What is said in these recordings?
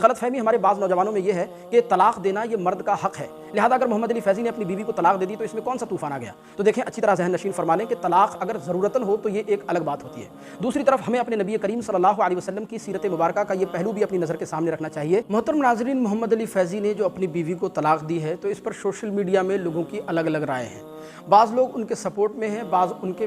غلط فہمی ہمارے بعض نوجوانوں میں یہ ہے کہ طلاق دینا یہ مرد کا حق ہے، لہذا اگر محمد علی فیضی نے اپنی بیوی کو طلاق دے دی تو اس میں کون سا طوفان آ گیا؟ تو دیکھیں اچھی طرح ذہن نشین فرما لیں کہ طلاق اگر ضرورتاً ہو تو یہ ایک الگ بات ہوتی ہے۔ دوسری طرف ہمیں اپنے نبی کریم صلی اللہ علیہ وسلم کی سیرت مبارکہ کا یہ پہلو بھی اپنی نظر کے سامنے رکھنا چاہیے۔ محترم ناظرین، محمد علی فیضی نے جو اپنی بیوی کو طلاق دی ہے تو اس پر سوشل میڈیا میں لوگوں کی الگ الگ رائے ہیں۔ بعض لوگ ان کے سپورٹ میں ہیں، بعض ان کے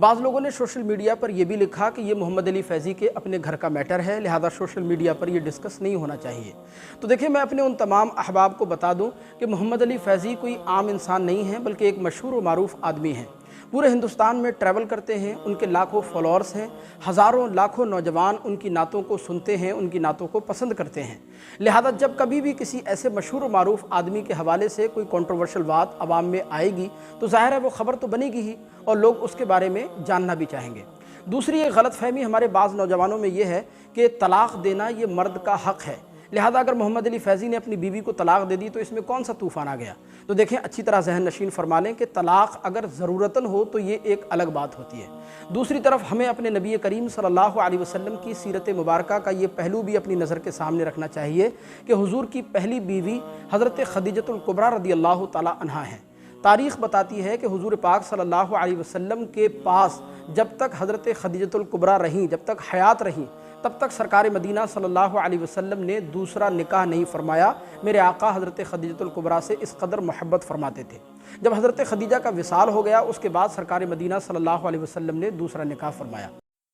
بعض لوگوں نے سوشل میڈیا پر یہ بھی لکھا کہ یہ محمد علی فیضی کے اپنے گھر کا میٹر ہے، لہذا سوشل میڈیا پر یہ ڈسکس نہیں ہونا چاہیے۔ تو دیکھیں، میں اپنے ان تمام احباب کو بتا دوں کہ محمد علی فیضی کوئی عام انسان نہیں ہے، بلکہ ایک مشہور و معروف آدمی ہیں۔ پورے ہندوستان میں ٹریول کرتے ہیں، ان کے لاکھوں فالورز ہیں، ہزاروں لاکھوں نوجوان ان کی نعتوں کو سنتے ہیں، ان کی نعتوں کو پسند کرتے ہیں۔ لہذا جب کبھی بھی کسی ایسے مشہور و معروف آدمی کے حوالے سے کوئی کنٹروورشل بات عوام میں آئے گی تو ظاہر ہے وہ خبر تو بنے گی ہی، اور لوگ اس کے بارے میں جاننا بھی چاہیں گے۔ دوسری ایک غلط فہمی ہمارے بعض نوجوانوں میں یہ ہے کہ طلاق دینا یہ مرد کا حق ہے، لہذا اگر محمد علی فیضی نے اپنی بیوی کو طلاق دے دی تو اس میں کون سا طوفان آ گیا؟ تو دیکھیں اچھی طرح ذہن نشین فرما لیں کہ طلاق اگر ضرورتاً ہو تو یہ ایک الگ بات ہوتی ہے۔ دوسری طرف ہمیں اپنے نبی کریم صلی اللہ علیہ وسلم کی سیرت مبارکہ کا یہ پہلو بھی اپنی نظر کے سامنے رکھنا چاہیے کہ حضور کی پہلی بیوی حضرت خدیجۃ الکبریٰ رضی اللہ تعالی عنہا ہیں۔ تاریخ بتاتی ہے کہ حضور پاک صلی اللہ علیہ وسلم کے پاس جب تک حضرت خدیجۃ الکبریٰ رہیں، جب تک حیات رہیں، تب تک سرکار مدینہ صلی اللہ علیہ وسلم نے دوسرا نکاح نہیں فرمایا۔ میرے آقا حضرت خدیجۃ الکبریٰ سے اس قدر محبت فرماتے تھے۔ جب حضرت خدیجہ کا وصال ہو گیا، اس کے بعد سرکار مدینہ صلی اللہ علیہ وسلم نے دوسرا نکاح فرمایا۔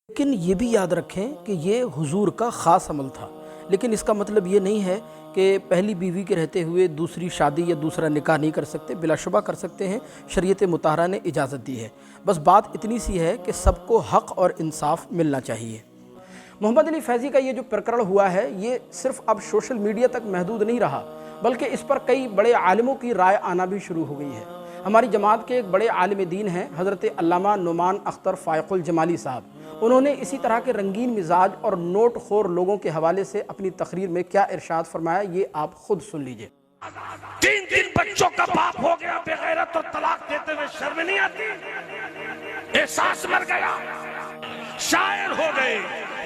لیکن یہ بھی یاد رکھیں کہ یہ حضور کا خاص عمل تھا، لیکن اس کا مطلب یہ نہیں ہے کہ پہلی بیوی کے رہتے ہوئے دوسری شادی یا دوسرا نکاح نہیں کر سکتے، بلا شبہ کر سکتے ہیں، شریعت مطہرہ نے اجازت دی ہے۔ بس بات اتنی سی ہے کہ سب کو حق اور انصاف ملنا چاہیے۔ محمد علی فیضی کا یہ جو پرکرڑ ہوا ہے، یہ صرف اب سوشل میڈیا تک محدود نہیں رہا، بلکہ اس پر کئی بڑے عالموں کی رائے آنا بھی شروع ہو گئی ہے۔ ہماری جماعت کے ایک بڑے عالم دین ہیں حضرت علامہ نعمان اختر فائق الجمالی صاحب۔ انہوں نے اسی طرح کے رنگین مزاج اور نوٹ خور لوگوں کے حوالے سے اپنی تقریر میں کیا ارشاد فرمایا، یہ آپ خود سن لیجئے۔ 3 بچوں کا باپ ہو گیا، بے غیرت اور طلاق دیتے ہوئے شرم نہیں آتی؟ احساس مر گیا، شاعر ہو گئے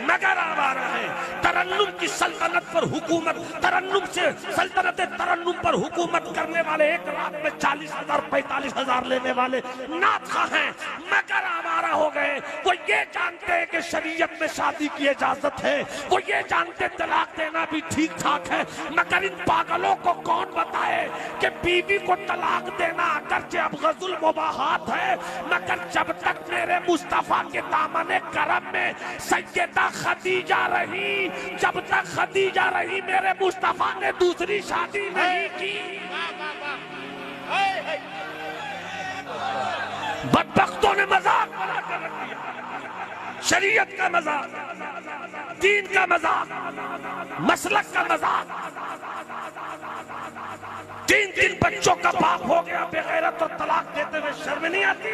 مگر آوارہ ہے۔ ترنم کی سلطنت پر حکومت، ترنم سے سلطنت ترنم پر حکومت کرنے والے ایک رات میں 40,000 45,000 لینے والے نعت خواہ ہیں، مگر آوارہ ہو گئے۔ وہ یہ جانتے ہیں کہ شریعت میں شادی کی اجازت ہے، وہ یہ جانتے طلاق دینا بھی ٹھیک ٹھاک ہے، مگر ان پاگلوں کو کون بتائے کہ بیوی کو طلاق دینا اگرچہ ابغض المباحات ہے، مگر جب تک میرے مصطفیٰ کے دامن کرم میں سیدہ خدیجہ رہی، جب تک خدیجہ رہی میرے مصطفیٰ نے دوسری شادی نہیں کی۔ بدبختوں نے مذاق بنا کر رکھ دیا، شریعت کا مذاق، دین کا مذاق، مسلک کا مذاق۔ 3 بچوں کا باپ ہو گیا، بے غیرت اور طلاق دیتے ہوئے شرم نہیں آتی؟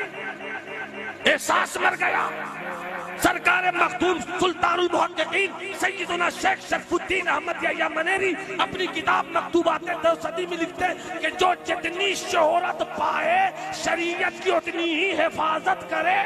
احساس مر گیا۔ سرکار مخدوم سلطان المحققین سیدنا شیخ شرف الدین احمد یحییٰ منیری اپنی کتاب مکتوبات 2 صدی میں لکھتے ہیں کہ جو جتنی شہرت پائے شریعت کی اتنی ہی حفاظت کرے۔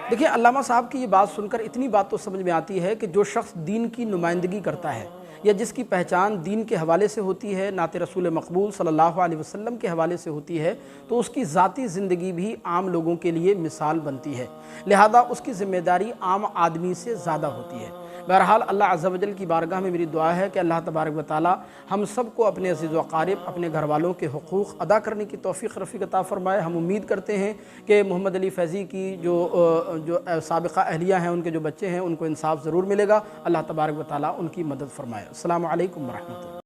دیکھیں، علامہ صاحب کی یہ بات سن کر اتنی بات تو سمجھ میں آتی ہے کہ جو شخص دین کی نمائندگی کرتا ہے یا جس کی پہچان دین کے حوالے سے ہوتی ہے، نعت رسول مقبول صلی اللہ علیہ وسلم کے حوالے سے ہوتی ہے، تو اس کی ذاتی زندگی بھی عام لوگوں کے لیے مثال بنتی ہے، لہذا اس کی ذمہ داری عام آدمی سے زیادہ ہوتی ہے۔ بہرحال اللہ عز و جل کی بارگاہ میں میری دعا ہے کہ اللہ تبارک و تعالی ہم سب کو اپنے عزیز و اقارب، اپنے گھر والوں کے حقوق ادا کرنے کی توفیق رفیق عطا فرمائے۔ ہم امید کرتے ہیں کہ محمد علی فیضی کی جو سابقہ اہلیہ ہیں، ان کے جو بچے ہیں، ان کو انصاف ضرور ملے گا۔ اللہ تبارک و تعالی ان کی مدد فرمائے۔ السلام علیکم ورحمۃ اللہ۔